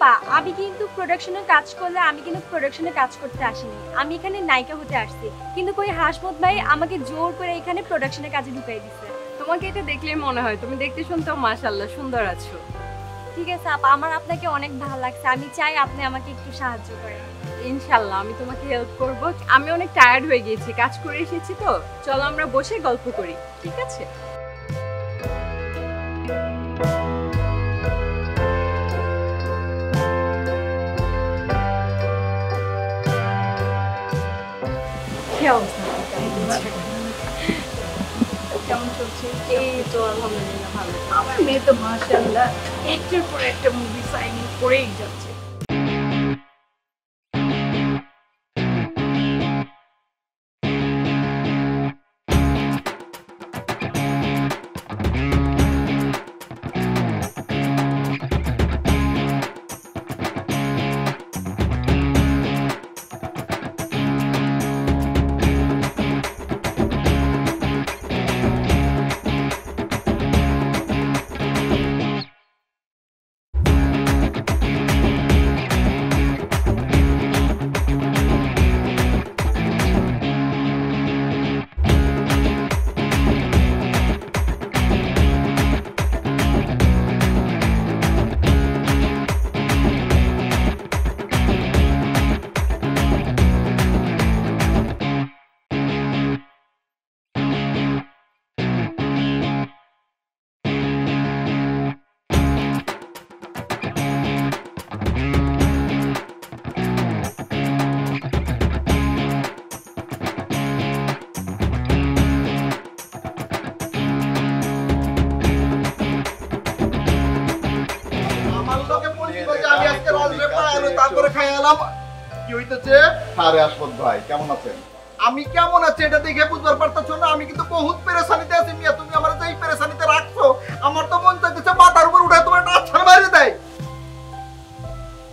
আপা, আমি কিন্তু প্রোডাকশনে কাজ করলে আমি কিন্তু প্রোডাকশনে কাজ করতে আসিনি, আমি এখানে নায়িকা হতে আসছি। কিন্তু কই হাসমত ভাই আমাকে জোর করে এখানে প্রোডাকশনে কাজে ঢুকাই দিছে। তোমাকে এটা দেখলেই মনে হয় তুমি দেখতে শুনতেও মাশাআল্লাহ সুন্দর আছো। ঠিক আছে আপা, আমার আপনাকে অনেক ভালো লাগছে, আমি চাই আপনি আমাকে একটু সাহায্য করেন। ইনশাআল্লাহ আমি তোমাকে হেল্প করব। আমি অনেক টায়ার্ড হয়ে গিয়েছি, কাজ করে এসেছি তো, চলো আমরা বসে গল্প করি, ঠিক আছে? কি অবস্থা? কেমন চলছে? এই তো আলহামদুলিল্লাহ ভালো। আমার মেয়ে তো মাশাআল্লাহ একটার পর একটা মুভি সাইনিং করেই যাচ্ছে। আমি কেমন আছি এটা দেখে বুঝবার পারতেছো না? আমি কিন্তু বহুত পেরেশানিতে আছি মিয়া, তুমি আমার এই পেরেশানিতে রাখছো, আমার তো মন চাইতেছে মাথার উপর উঠে তোমার একটা আছাড় মারি দেয়।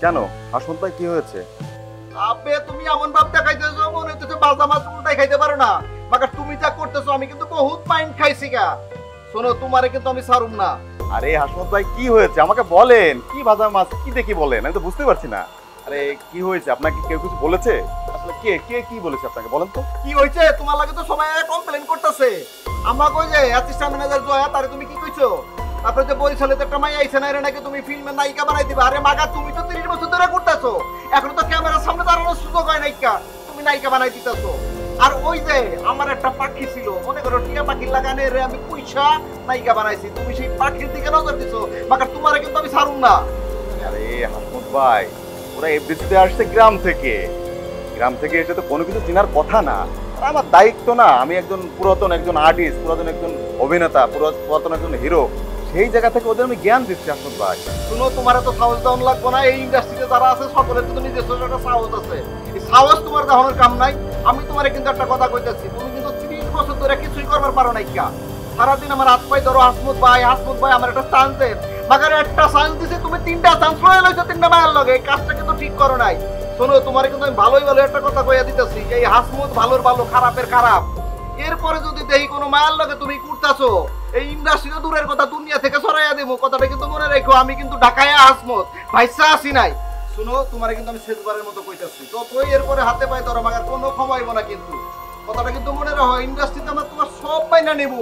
কেন হাসমত ভাই, কি হয়েছে? আবে তুমি এমন ভাব দেখাইতেছো মনে হচ্ছে বাজা মাছ উল্টাই খাইতে পারো না। মাগার তুমি যা করতেছো আমি কিন্তু বহুত মাইন্ড খাইছি গা। শোনো, তোমারে কিন্তু আমি ছাড়ুম না। আরে হাসমত ভাই কি হয়েছে আমাকে বলেন, কি ভাজা মাছ কি দেখি বলেন, আমি তো বুঝতে পারছি না। আরে কি হয়েছে, আপনাকে কেউ কিছু বলেছে? আসলে কে কে কি বলেছে আপনাকে বলেন তো। কি হইছে? তোমার লাগে তো সবাই কমপ্লেইন করতেছে। আমাকে ওই যে অ্যাসিস্ট্যান্ট ম্যানেজার জয়া, তারে তুমি কি কইছো? তারপরে যে বরিশালে তো একটা মাই আইছে না, এর নাকি তুমি ফিল্মের নায়িকা বানাই দিবা। আরে মাগা, তুমি তো 30 বছর ধরে করতেছো, এখন তো ক্যামেরার সামনে দাঁড়ানোর সুযোগ হয় নায়িকা, তুমি নায়িকা বানাই দিতেছো। আর ওই যে আমার একটা পাখি ছিল, মনে করো টিয়া পাখির লাগানে রে আমি পয়সা নায়িকা বানাইছি, তুমি সেই পাখির দিকে নজর দিছো। মাগা তোমারে কিন্তু আমি ছাড়ুম না। আরে হাসমত ভাই, ওরা এফডিসিতে আসছে গ্রাম থেকে, গ্রাম থেকে এসে তো কোনো কিছু চেনার কথা না। আর আমার দায়িত্ব না, আমি একজন পুরাতন একজন আর্টিস্ট, পুরাতন একজন অভিনেতা, পুরাতন একজন হিরো, সেই জায়গা থেকে ওদের আমি জ্ঞান দিচ্ছি হাসমত ভাই। শুনো, তোমার তো সাহস দেওয়ান লাগবো না। এই ইন্ডাস্ট্রিতে যারা আছে সকলের কিন্তু নিজস্ব একটা সাহস আছে, এই সাহস তোমার দেখানোর কাম নাই। আমি তোমারে কিন্তু একটা কথা কইতেছি, তুমি কিন্তু 30 বছর ধরে কিছুই করবার পারো নাই। সারাদিন আমার হাত পাই ধরো, হাসমত ভাই আমার একটা চান্স দেন। মাগার একটা চান্স দিছে, তুমি 3টা চান্স রয়ে লইছো 3টা মায়ের লগে, এই কাজটা কিন্তু ঠিক করো নাই। শোনো, তোমার কিন্তু আমি ভালোই ভালো একটা কথা কইয়া দিতেছি, এই হাসমত ভালোর ভালো খারাপের খারাপ। এরপরে যদি দেখি কোনো মায়ের লগে তুমি করতেছো, এই ইন্ডাস্ট্রিতে দূরের কথা দুনিয়া থেকে সরাইয়া দেবো। কথাটা কিন্তু মনে রেখো, আমি কিন্তু ঢাকায় হাসমত ভাইসা আসি নাই। শুনো, তোমার কিন্তু আমি শেষবারের মতো কইতাছি, যতই এরপরে হাতে পাই ধরো, মাগার কোনো ক্ষমাইব না কিন্তু। কথাটা কিন্তু মনে রাখো, ইন্ডাস্ট্রিতে আমরা তোমার সব মাইনা নেব,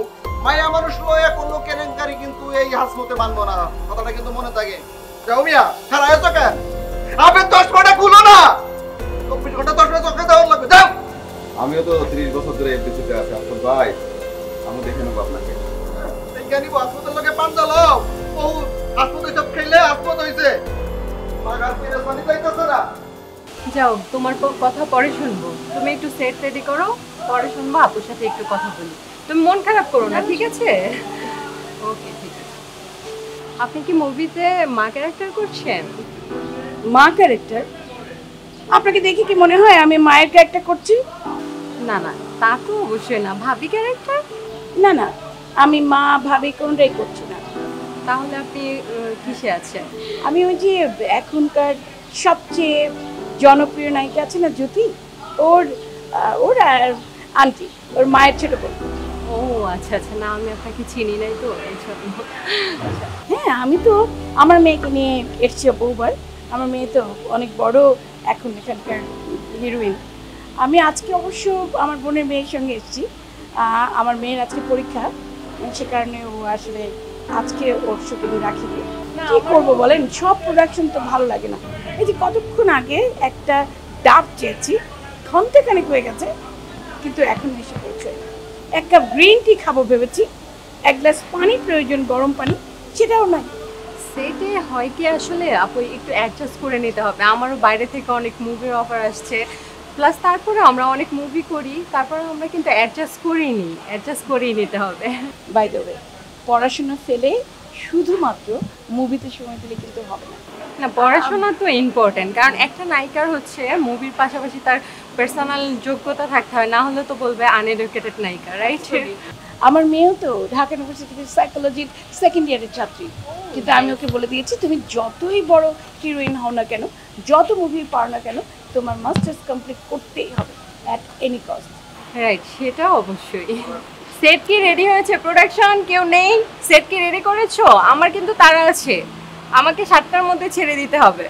মায়া মানুষ লয়া কোনো কেলেঙ্কারি কিন্তু এই হাসমতে মানবো না। কথাটা কিন্তু মনে থাকে। যাও মিয়া, খারাপ আছো কেন? আপনি 10 ঘন্টা খুলো না, 24 ঘন্টা 10 ঘন্টা চোখে দেওয়ার লাগবে। যাও। আমিও তো 30 বছর ধরে এফডিসিতে আছি হাসমত ভাই, আমি দেখে নেবো আপনাকে। জ্ঞানী হাসপাতাল লোকে পাঞ্জালো বহু হাসপাতাল সব খেলে হাসপাতাল হইছে, মাগার পেরেশানি যাইতেছে না। যাও, তোমার কথা পরে শুনবো, তুমি একটু সেট রেডি করো, পরে শুনবো, আপুর সাথে একটু কথা বলি। তুমি মন খারাপ করো না, ঠিক আছে? ওকে, ঠিক আছে। আপনি কি মুভিতে মা ক্যারেক্টার করছেন? মা ক্যারেক্টার? আপনাকে দেখে কি মনে হয় আমি মায়ের ক্যারেক্টার করছি? না না, তা তো অবশ্যই না। ভাবি ক্যারেক্টার? না না, আমি মা ভাবি কোনটাই করছি না। তাহলে আপনি কিসে আছেন? আমি ওই যে এখনকার সবচেয়ে জনপ্রিয় নায়িকা আছে না জ্যোতি, ওর ওর আন্টি, ওর মায়ের ছোট বোন। ও আচ্ছা আচ্ছা, না আমি আপনাকে চিনি নাই তো এই জন্য। হ্যাঁ, আমি তো আমার মেয়েকে নিয়ে এসেছি বহুবার, আমার মেয়ে তো অনেক বড় এখন এখানকার হিরোইন। আমি আজকে অবশ্য আমার বোনের মেয়ের সঙ্গে এসেছি, আমার মেয়ের আজকে পরীক্ষা, সে কারণে ও আসলে আজকে ওর শুটিং রাখিনি। কি করবো বলেন, সব প্রোডাকশন তো ভালো লাগে না। এই যে কতক্ষণ আগে একটা ডাব চেয়েছি, ঘন্টাখানেক হয়ে গেছে, কিন্তু এখন এসে পড়ছে। এক কাপ গ্রিন টি খাবো ভেবেছি, এক গ্লাস পানি প্রয়োজন, গরম পানি, সেটাও নাই। সেটে হয় কি আসলে আপু একটু অ্যাডজাস্ট করে নিতে হবে। আমারও বাইরে থেকে অনেক মুভির অফার আসছে, প্লাস তারপরে আমরা অনেক মুভি করি, তারপরে আমরা কিন্তু অ্যাডজাস্ট করেই নিতে হবে। বাই দ্য ওয়ে, পড়াশোনা ফেলে শুধুমাত্র মুভিতে সময় দিলে কিন্তু হবে না। না, পড়াশোনা তো ইম্পর্টেন্ট, কারণ একটা নায়িকার হচ্ছে মুভির পাশাপাশি তার পার্সোনাল যোগ্যতা থাকতে হয়, না হলে তো বলবে আনএডুকেটেড নায়িকা, রাইট? আমার মেয়েও তো ঢাকা ইউনিভার্সিটির সাইকোলজির সেকেন্ড ইয়ারের ছাত্রী, কিন্তু আমি ওকে বলে দিয়েছি তুমি যতই বড় হিরোইন হও না কেন, যত মুভি পাও না কেন, তোমার মাস্টার্স কমপ্লিট করতেই হবে অ্যাট এনি কস্ট। রাইট, সেটা অবশ্যই। সেট কি রেডি হয়েছে? প্রোডাকশন কেউ নেই? সেট কি রেডি করেছো? আমার কিন্তু তাড়া আছে, আমাকে 7টার মধ্যে ছেড়ে দিতে হবে।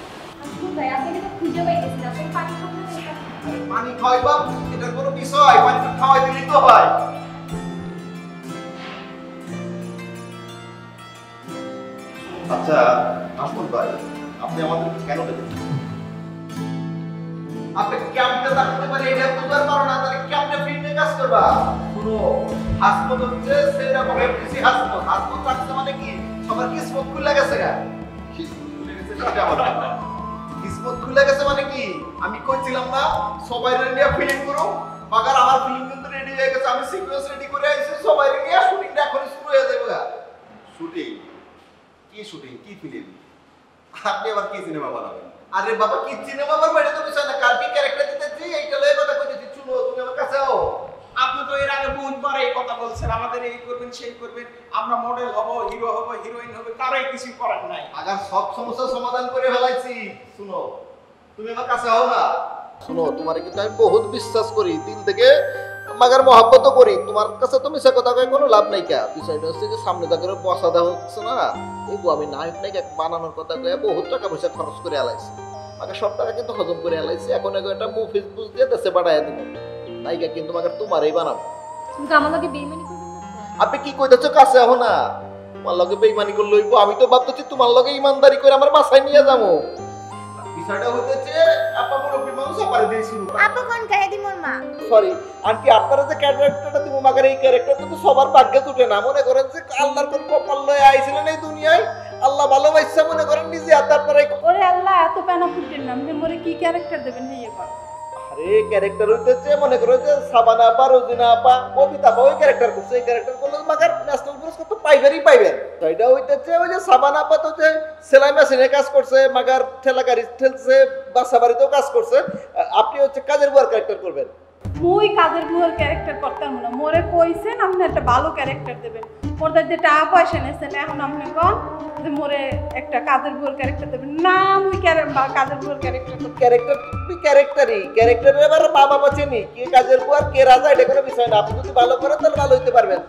পানি খাওয়াইবা, এটার কোনো বিষয়, পানি তো খাওয়াই দিলেই তো হয়। আচ্ছা আসমত ভাই, আপনি আমাদেরকে কেন ডেকেছেন? আপনি কেমনে থাকতে পারে এটা তো পারো না, তাহলে কেমনে ফিল্মে কাজ করবা? শুনো, হাসমত হচ্ছে সেরকম এফডিসি হাসমত। হাসমত থাকতে মানে কি সবার কিসমত খুলে গেছে গা? কিসমত খুলে গেছে সেটা আমার না। কিসমত খুলে গেছে মানে কি? আমি কইছিলাম না সবাই নিয়ে ফিল্ম করো, মাগার আমার ফিল্ম কিন্তু রেডি হয়ে গেছে, আমি সিকোয়েন্স রেডি করে আইছি, সবাই নিয়ে শুটিংটা এখন শুরু হয়ে যাবে গা। শুটিং? কি শুটিং, কি ফিল্ম? আপনি আবার কি সিনেমা বানাবেন? আরে বাবা, কি সিনেমা বানাবেন এটা তো বিষয় না, কার কি ক্যারেক্টার দিতেছি এইটা লয়ে কথা কইতেছি। শুনো, তুমি আমার কাছে আও। আপনি তো এর আগে বহুতবার এই কথা বলছেন, আমাদের এই করবেন সেই করবেন, আমরা মডেল হব, হিরো হব, হিরোইন হবে, কারোই কিছু করার নাই। আগার সব সমস্যার সমাধান করে ফেলাইছি। শুনো, তুমি আমার কাছে আও না। শুনো, তোমারে কিন্তু আমি বহুত বিশ্বাস করি, দিল থেকে মাগার মহব্বত করি। তোমার কাছে তো মিছা কথা কয়ে কোনো লাভ নাই। কা বিষয়টা হচ্ছে যে সামনে তাকে বসা দেওয়া হচ্ছে না, এই আমি নায়ক নায়িকা বানানোর কথা কয়ে বহুত টাকা পয়সা খরচ করে আলাইছি। আগে সব টাকা কিন্তু হজম করে আলাইছি, এখন একটা মুভিজ বুঝ দিয়ে দেশে বাড়াইয়া দিব। নায়িকা কিন্তু মাগার তোমারই বানাবো। কিন্তু আমার লগে বেইমানি করবেন না তো? আপনি কি কইতেছো কাছে আহো না? তোমার লগে বেইমানি করে লইবো? আমি তো ভাবতেছি তোমার লগে ইমানদারি করে আমার বাসায় নিয়ে যাবো। বিষয়টা হইতেছে আপা মুরব্বি মানুষ আপারে দিয়ে শুরু করে। আপা কোন কাহে দি মোর মা? সরি আন্টি, আপনারা যে ক্যারেক্টারটা দিব মাগার এই ক্যারেক্টারটা তো সবার ভাগ্যে জুটে না। মনে করেন যে আল্লাহর কোন কপাল লয়ে আইছিলেন এই দুনিয়ায়, আল্লাহ ভালোবাসছে, মনে করেন নিজে হাতে আপনারা। ওরে আল্লাহ, এত প্যানা ফুটের নাম মোরে কি ক্যারেক্টার দেবেন হেয়ে কর। আরে ক্যারেক্টার হইতেছে মনে করো যে সাবানা আপা, রোজিনা আপা, কবিতা আপা ওই ক্যারেক্টার করছে। এই ক্যারেক্টার করলে মাগার ন্যাশনাল পুরস্কার তো পাইবেনই পাইবেন। এটা হইতেছে ওই যে সাবানা আপা তো যে সেলাই মেশিনে কাজ করছে, মাগার ঠেলা গাড়ি ঠেলছে, বাসা বাড়িতেও কাজ করছে। আপনি হচ্ছে কাজের বুয়ার ক্যারেক্টার করবেন। মুই কাজের বুয়ার ক্যারেক্টার করতাম না, মোরে কইছেন আপনি একটা ভালো ক্যারেক্টার দেবেন। মোর যে টাকা পয়সা নেছেন, এখন আপনি কোন যে মোরে একটা কাজের বুয়ার ক্যারেক্টার দেবেন না? মুই কাজের বুয়ার ক্যারেক্টার ক্যারেক্টার তুই ক্যারেক্টারের এবার মা বাবা চেনি কে কাজের বুয়ার কে রাজা, এটা কোনো বিষয় না। আপনি যদি ভালো করেন তাহলে ভালো হইতে পারবেন।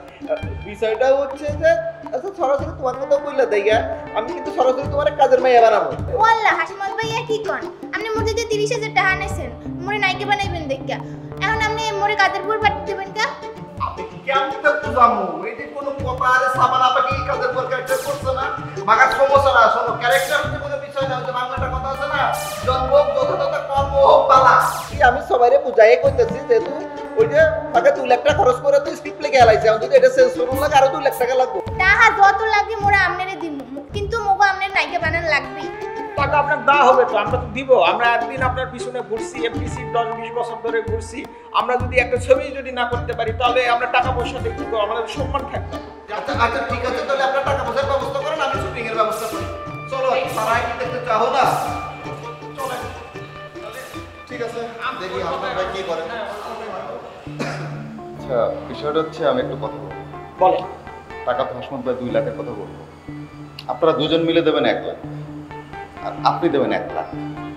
বিষয়টা হচ্ছে যে আচ্ছা সরাসরি তোমার কথা বললে দেইগা, আমি কিন্তু সরাসরি তোমার কাজের মাইয়া বানাবো। ওয়াল্লাহ হাসিমত ভাইয়া কি কোন? আপনি মোর যে 30,000 টাকা নেছেন, মোরে নাইকে বানাইবেন দেখা। এখন আপনি মোরে কাদের বুয়ার পাঠিয়ে দেবেন কা? আপনি কেমন তো জানো এই যে কোনো কথা আরে সাবান আপা কি কাজের বুয়ার ক্যারেক্টার করছে না? মাগার সমস্যা না। শোনো, ক্যারেক্টার হচ্ছে কোনো বিষয় না। যে বাংলাটা কথা আছে না, জন্ম যথাযথ কর্ম হোক বালা। আমি সবাইরে বুঝাই কইতেছি যেহেতু ওই যে তাকে 2 লাখ টাকা খরচ করে তুই স্ক্রিপ্ট লিখে আলাইছে, আমি যদি এটা চেঞ্জ করুন লাগে আরো 2 লাখ টাকা লাগবে। টাকা যত লাগে মোরে আমনেরে দিমু, কিন্তু মোগো আমনের নাইকে বানানো লাগবে। টাকা আপনার দেওয়া হবে তো, আমরা তো দিব। আমরা একদিন আপনার পিছনে ঘুরছি, এফডিসি 10-20 বছর ধরে ঘুরছি। আমরা যদি একটা ছবি যদি না করতে পারি তাহলে আমরা টাকা পয়সা দিয়ে কি করবো? আমাদের সম্মান থাকবে। আচ্ছা আচ্ছা ঠিক আছে, তাহলে আপনার টাকা পয়সার ব্যবস্থা করেন, আমি শুটিং এর ব্যবস্থা করি। চলো সারাই কি দেখতে চাও না? চলে ঠিক আছে, দেখি আপনারা কি করেন। আচ্ছা, বিষয়টা হচ্ছে আমি একটু কথা বলবো। বলেন। টাকা তো হাসমত ভাই 2 লাখের কথা বলবো। আপনারা দুজন মিলে দেবেন 1 লাখ, আর আপনি দেবেন 1 লাখ,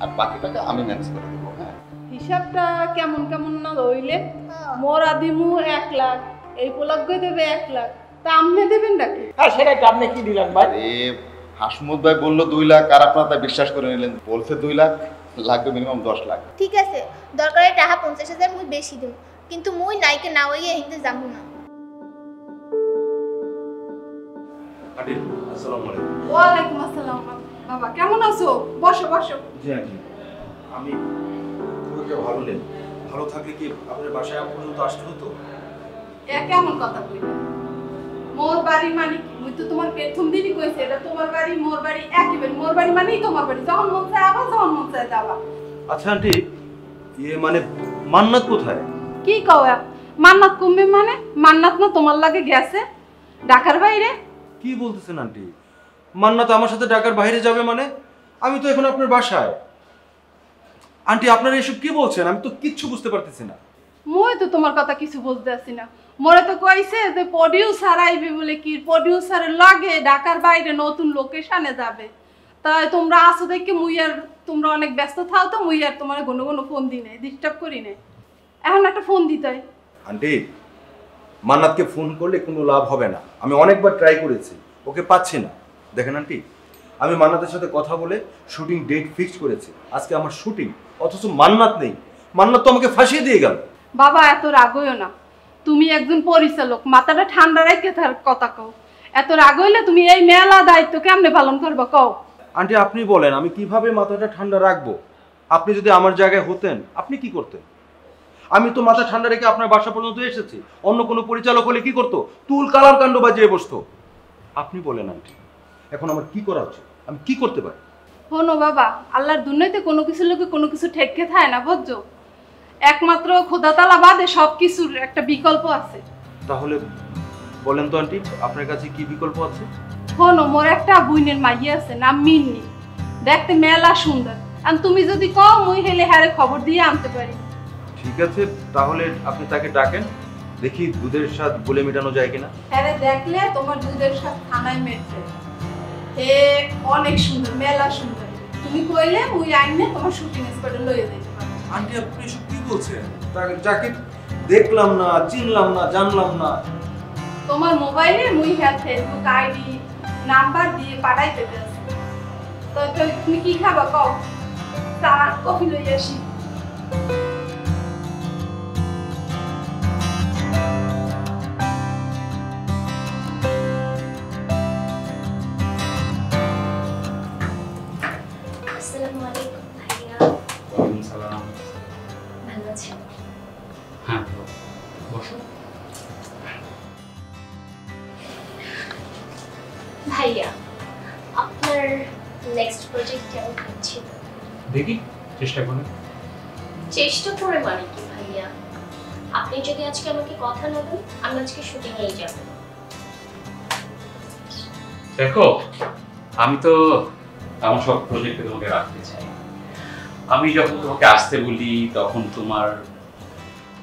আর বাকি টাকা আমি ম্যানেজ করে দেবো। হ্যাঁ, হিসাবটা কেমন কেমন না রইলে? মোর আদিমু 1 লাখ, এই পোলাগ্য দেবে 1 লাখ, তা আপনি দেবেন নাকি? হ্যাঁ সেটাই তো। আপনি কি দিলেন ভাই? আরে হাসমুদ ভাই বললো 2 লাখ, আর আপনারা তা বিশ্বাস করে নিলেন। বলছে 2 লাখ, লাগবে মিনিমাম 10 লাখ। ঠিক আছে, দরকারে টাকা 50,000 মুই বেশি দিম, কিন্তু মুই নাইকে না হইয়া হিন্দে যাবো না। আন্টি আসসালামু আলাইকুম। ওয়ালাইকুম আসসালাম। বাবা কেমন আছো? বসো বসো। জি আন্টি, আমি খুব একটা ভালো নেই। ভালো থাকলে কি আপনার বাসায় পর্যন্ত আসতে হতো? এ কেমন কথা কইলে? মোর বাড়ি মানে কি? মুই তো তোমার প্রথম দিনই কইছি এটা তোমার বাড়ি, মোর বাড়ি একই বাড়ি। মোর বাড়ি মানেই তোমার বাড়ি, যখন মন চায় আবার, যখন মন চায় যাবা। আচ্ছা আন্টি, মানে মান্নাত কোথায়? কি কও? মান্নাত কমবে মানে? মান্নাত না তোমার লাগে গেছে ঢাকার বাইরে? কি বলতেছেন আন্টি? মান্নাত আমার সাথে ঢাকার বাইরে যাবে মানে? আমি তো এখন আপনার বাসায়। আন্টি আপনারা এসব কি বলছেন? আমি তো কিচ্ছু বুঝতে পারতেছি না। মই তো তোমার কথা কিছু বুঝতে আসি না। মোরে তো কইছে যে প্রোডিউসার আইবে বলে, কি প্রোডিউসারের লাগে ঢাকার বাইরে নতুন লোকেশনে যাবে। তাই তোমরা আসো দেখে মুই আর তোমরা অনেক ব্যস্ত থাও, তো মুই আর তোমার ঘন ঘন ফোন দিই নাই, ডিস্টার্ব করি নাই। এখন একটা ফোন দিতে হয়। আন্টি মান্নাতকে ফোন করলে কোনো লাভ হবে না। আমি অনেকবার ট্রাই করেছি, ওকে পাচ্ছি না। দেখেন আন্টি, আমি মান্নাতের সাথে কথা বলে শুটিং ডেট ফিক্সড করেছি। আজকে আমার শুটিং, অথচ মান্নাত নেই। মান্নাত তো আমাকে ফাঁসিয়ে দিয়ে গেল। বাবা এত রাগ হইও না, তুমি একজন পরিচালক, মাথাটা ঠান্ডা রেখে তার কথা কও। এত রাগ হইলে তুমি এই মেলা দায়িত্ব কেমনে পালন করবা কও? আন্টি আপনি বলেন আমি কিভাবে মাথাটা ঠান্ডা রাখবো? আপনি যদি আমার জায়গায় হতেন আপনি কি করতেন? আমি তো মাথা ঠান্ডা রেখে আপনার বাসা পর্যন্ত এসেছি। অন্য কোনো পরিচালক হলে কি করতো? তুল কালাম কাণ্ড বাজিয়ে বসতো। আপনি বলেন আন্টি, এখন আমার কি করা উচিত? আমি কি করতে পারি? শোনো বাবা, আল্লাহর দুনিয়াতে কোনো কিছু লোকে কোনো কিছু ঠেকে থাকে না, বুঝছো? একমাত্র খোদা তাআলা বাদে সব কিছুর একটা বিকল্প আছে। তাহলে বলেন তো আন্টি, আপনার কাছে কি বিকল্প আছে? শোনো, মোর একটা বুইনের মাইয়া আছে, নাম মিন্নি, দেখতে মেলা সুন্দর। আর তুমি যদি কও মুই হেলে হারে খবর দিয়ে আনতে পারি। ঠিক আছে, তাহলে আপনি তাকে ডাকেন, দেখি দুধের স্বাদ বলে মেটানো যায় কিনা। হ্যাঁ দেখলে তোমার দুধের সাথে থানায় মেটে হে অনেক সুন্দর, মেলা সুন্দর। তুমি কইলে মুই আইনে তোমার শুটিং স্পটে লইয়ে দিতে পারবো। আন্টি আপনি এসব কি বলছেন? যাকে দেখলাম না, চিনলাম না, জানলাম না। তোমার মোবাইলে মুই হ্যাঁ ফেসবুক আইডি নাম্বার দিয়ে পাঠাই দেবে। তো তুমি কি খাবা কও? চা কফি লইয়ে আসি। আসসালামু আলাইকুম ভাইয়া। ওয়ালাইকুম সালাম। ভালো আছেন? হ্যাঁ বসো। ভাইয়া, আপনার নেক্সট প্রজেক্ট কেমন হচ্ছে? দেখি চেষ্টা করে। চেষ্টা করে মানে কি ভাইয়া? আপনি যদি আজকে আমাকে কথা না দেন, আমি আজকে শুটিং এই যাব। দেখো আমি তো আমার সব প্রজেক্টে তোমাকে রাখতে চাই। আমি যখন তোমাকে আসতে বলি তখন তোমার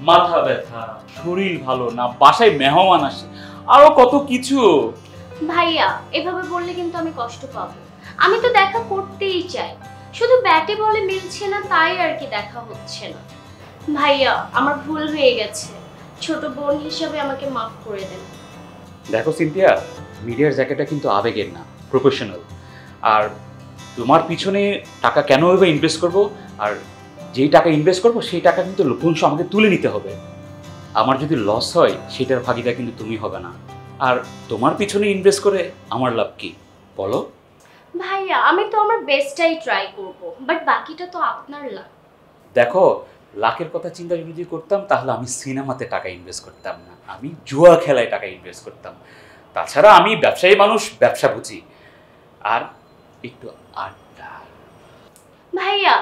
মাথা ব্যথা, শরীর ভালো না, বাসায় মেহমান আসে, আরো কত কিছু। ভাইয়া এভাবে বললে কিন্তু আমি কষ্ট পাবো। আমি তো দেখা করতেই চাই, শুধু ব্যাটে বলে মিলছে না তাই আর কি দেখা হচ্ছে না। ভাইয়া আমার ভুল হয়ে গেছে, ছোট বোন হিসেবে আমাকে মাফ করে দেন। দেখো সিনথিয়া, মিডিয়ার জায়গাটা কিন্তু আবেগের না, প্রফেশনাল। আর তোমার পিছনে টাকা কেন এভাবে ইনভেস্ট করব, আর যেই টাকা ইনভেস্ট করব সেই টাকা কিন্তু লভ্যাংশ আমাকে তুলে নিতে হবে। আমার যদি লস হয় সেটার ভাগিদার কিন্তু তুমি হবে না। আর তোমার পিছনে ইনভেস্ট করে আমার লাভ কি বলো? ভাইয়া আমি তো আমার বেস্টটাই ট্রাই করব, বাট বাকিটা তো আপনার লাভ। দেখো লাখের কথা চিন্তা যদি করতাম তাহলে আমি সিনেমাতে টাকা ইনভেস্ট করতাম না, আমি জুয়া খেলায় টাকা ইনভেস্ট করতাম। তাছাড়া আমি ব্যবসায়ী মানুষ, ব্যবসা বুঝি। আর একটু আড্ডা। ভাইয়া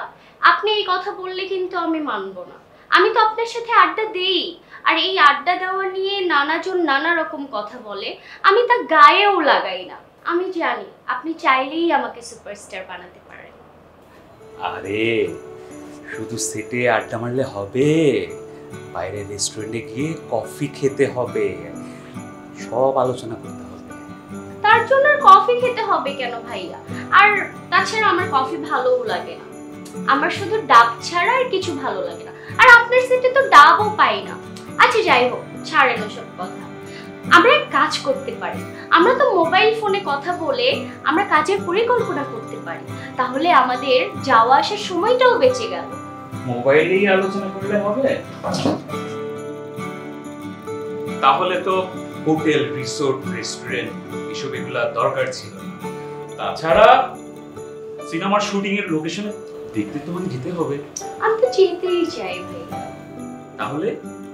আপনি এই কথা বললে কিন্তু আমি মানবো না। আমি তো আপনার সাথে আড্ডা দেই, আর এই আড্ডা দেওয়া নিয়ে নানাজন নানা রকম কথা বলে, আমি তা গায়েও লাগাই না। আমি জানি আপনি চাইলেই আমাকে সুপারস্টার বানাতে পারেন। আরে শুধু সেটে আড্ডা মারলে হবে, বাইরে রেস্টুরেন্টে গিয়ে কফি খেতে হবে, সব আলোচনা করতে হবে। তার জন্য আর কফি খেতে হবে কেন ভাইয়া? আর তাছাড়া আমার কফি ভালোও লাগে না, আমার শুধু ডাব ছাড়া আর কিছু ভালো লাগে না। আর আপনার সেটে তো ডাবও পাই না। আচ্ছা যাই হোক, ছাড়েন ওসব কথা। আমরা এক কাজ করতে পারি, আমরা তো মোবাইল ফোনে কথা বলে আমরা কাজের পরিকল্পনা করতে পারি, তাহলে আমাদের যাওয়া আসার সময়টাও বেঁচে গেল। মোবাইলেই আলোচনা করলে হবে? তাহলে তো হোটেল, রিসোর্ট, রেস্টুরেন্ট এসব এগুলা দরকার ছিল না। তাছাড়া সিনেমার শুটিং এর লোকেশনে দেখতে তোমাকে যেতে হবে। আমি তো যেতেই চাই ভাই। তাহলে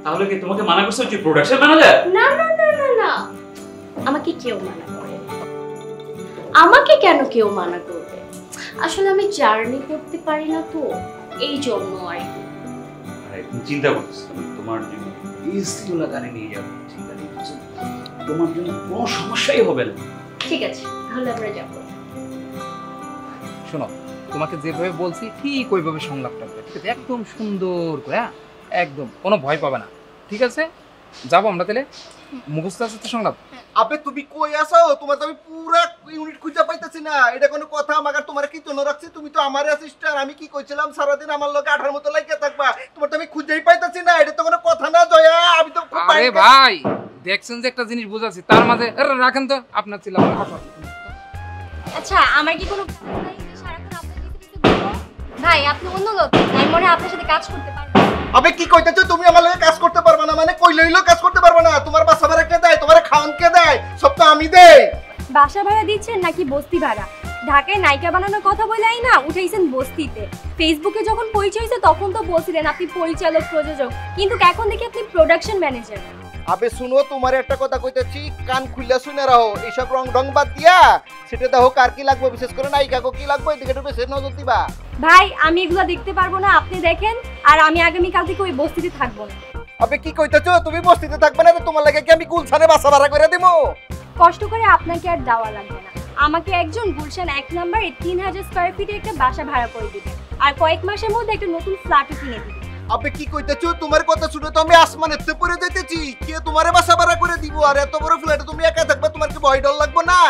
তাহলে কি তোমাকে মানা করছে যে প্রোডাকশন ম্যানেজার? না না না না না, আমাকে কেউ মানা করে না। আমাকে কেন কেউ মানা করবে? আসলে আমি জার্নি করতে পারি না তো, এই জন্য আর কি। আরে তুমি চিন্তা করতেছো, তোমার জন্য এসিগুলো গাড়ি নিয়ে যাবো, চিন্তা করছো, তোমার জন্য কোনো সমস্যাই হবে না। ঠিক আছে, তাহলে আমরা যাবো। শোনো, তোমাকে যেভাবে বলছি ঠিক ওইভাবে সংলাপটা করবে, ঠিক আছে? একদম সুন্দর করে, হ্যাঁ? একদম কোনো ভয় পাবে না, ঠিক আছে? যাবো আমরা তাহলে। মুখস্থ আছে তো সংলাপ? আবে তুমি কই আছো? তোমার তো আমি পুরা ইউনিট খুঁজে পাইতেছি না। এটা কোনো কথা? আমাকে তোমার কি জন্য রাখছি? তুমি তো আমার অ্যাসিস্ট্যান্ট। আমি কি কইছিলাম সারাদিন আমার লগে আঠার মতো লাগিয়ে থাকবা? তোমার তো আমি খুঁজেই পাইতেছি না। এটা তো কোনো কথা না জয়া। আমি তো আরে ভাই, দেখছেন যে একটা জিনিস বুঝাচ্ছি, তার মাঝে রাখেন তো আপনার ছিল। আচ্ছা, আমার কি কোনো সারাক্ষণ আপনার ভাই, আপনি অন্য লোক, আমি মনে হয় আপনার সাথে কাজ করতে পারবো। আবে কি কইতেছো? তুমি আমার লগে কাজ করতে পারবে না মানে? কই লইলো কাজ করতে পারবে না? তোমার বাসা ভাড়া কে দেয়? তোমার খাওয়ান কে দেয়? সব তো আমি দেই। বাসা ভাড়া দিচ্ছেন নাকি বস্তি ভাড়া? ঢাকায় নায়িকা বানানোর কথা বলেই না উঠাইছেন বস্তিতে। ফেসবুকে যখন পরিচয় হয়েছে তখন তো বলছিলেন আপনি পরিচালক, প্রযোজক, কিন্তু এখন দেখি আপনি প্রোডাকশন ম্যানেজার। আবে শুনো, তোমার একটা কথা কইতেছি, কান খুললা শুনে রাখো। এইসব রং ঢং বাদ দিয়া সেটা দেখো কার কি লাগবে, বিশেষ করে নায়িকাকে কি লাগবে এদিকে একটু বেশি নজর দিবা। ভাই, আমি এগুলো দেখতে পারবো না, আপনি দেখেন। আর আমি আগামীকাল থেকে ওই বস্তিতে থাকবো না। আবে কি কইতেছো? তুমি বস্তিতে থাকবে না? তোমার লাগে কি আমি গুলশানে বাসা ভাড়া করে দিমু? কষ্ট করে আপনাকে আর দেওয়া লাগবে না। আমাকে একজন গুলশান 1 নম্বরে 3000 স্কয়ার ফিটে একটা বাসা ভাড়া করে দিবে, আর কয়েক মাসের মধ্যে একটা নতুন ফ্ল্যাটও কিনে দিবে। আবে কি কইতেছো? তোমার কথা শুনে তো আমি আসমানেতে পড়ে যাইতেছি। কে তোমারে বাসা ভাড়া করে দিব? আর এত বড় ফ্ল্যাটে তুমি একা থাকবে, তোমার কি ভয় ডর লাগবে না?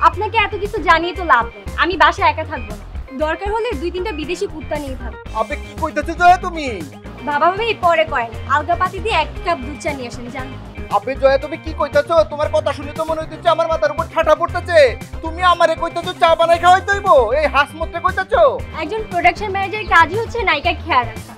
আপনাকে এত কিছু জানিয়ে তো লাভ নেই, আমি বাসায় একা থাকবো না। দরকার হলে 2-3টা বিদেশি কুত্তা নিয়ে থাকবো। আবে কি কইতেছো জয়া তুমি? বাবা ভাবি পরে করেন, আলগা পাতি দিয়ে 1 কাপ দুধ চা নিয়ে আসেন যান। আবে জয়া তুমি কি কইতেছো? তোমার কথা শুনে তো মনে হইতেছে আমার মাথার উপর ঠাটা পড়তেছে। তুমি আমারে কইতেছো চা বানাই খাওয়াই দইবো? এই হাসমতে কইতেছো? একজন প্রোডাকশন ম্যানেজারের কাজই হচ্ছে নায়িকা খেয়াল রাখা।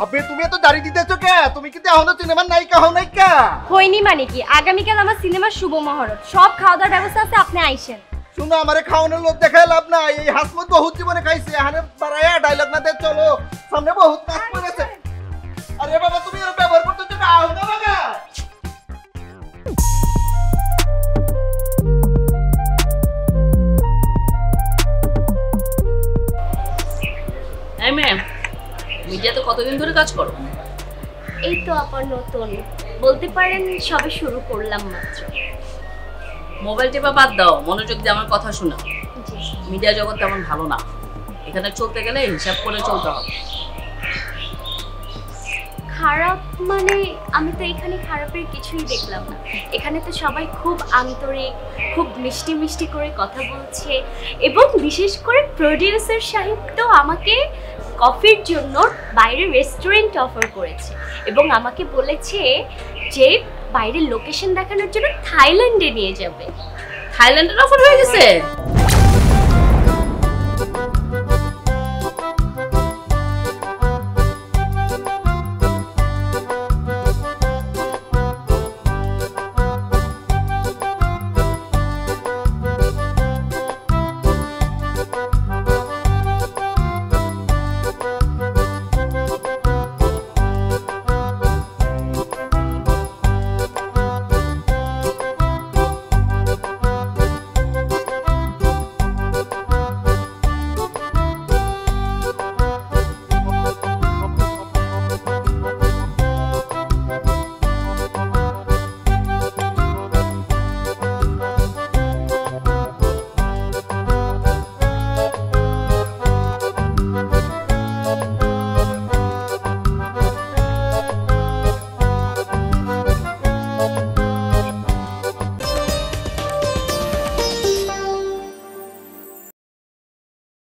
আবে তুমি এত দাড়ি দিতেছো কে? তুমি কি এখনো সিনেমার নায়িকা হও নায়িকা? হইনি মানে কি? আগামীকাল আমার সিনেমার শুভ মহরত, সব খাওয়া দাওয়ার ব্যবস্থা আছে, আপনি আইসেন। শুনো, আমারে খাওয়ানোর লোক দেখায় লাভ নাই। এই হাসমত বহুত জীবনে খাইছে, এখানে বাড়ায়া ডায়লগ না দে। চলো, সামনে বহুত কাজ পড়েছে। আরে বাবা, তুমি এর ব্যবহার করতেছো না? আও না বাবা। এই ম্যাম, মিডিয়াতে কতদিন ধরে কাজ করো? এই তো আবার নতুন, বলতে পারেন সবে শুরু করলাম মাত্র। মোবাইল টেপা বাদ দাও, মনোযোগ দিয়ে আমার কথা শোনো। মিডিয়া জগৎ তেমন ভালো না, এখানে চলতে গেলে হিসাব করে চলতে হবে। খারাপ মানে? আমি তো এখানে খারাপের কিছুই দেখলাম না। এখানে তো সবাই খুব আন্তরিক, খুব মিষ্টি মিষ্টি করে কথা বলছে, এবং বিশেষ করে প্রোডিউসার সাহেব তো আমাকে কফির জন্য বাইরে রেস্টুরেন্ট অফার করেছে, এবং আমাকে বলেছে যে বাইরের লোকেশন দেখানোর জন্য থাইল্যান্ডে নিয়ে যাবে। থাইল্যান্ডের অফার হয়ে গেছে?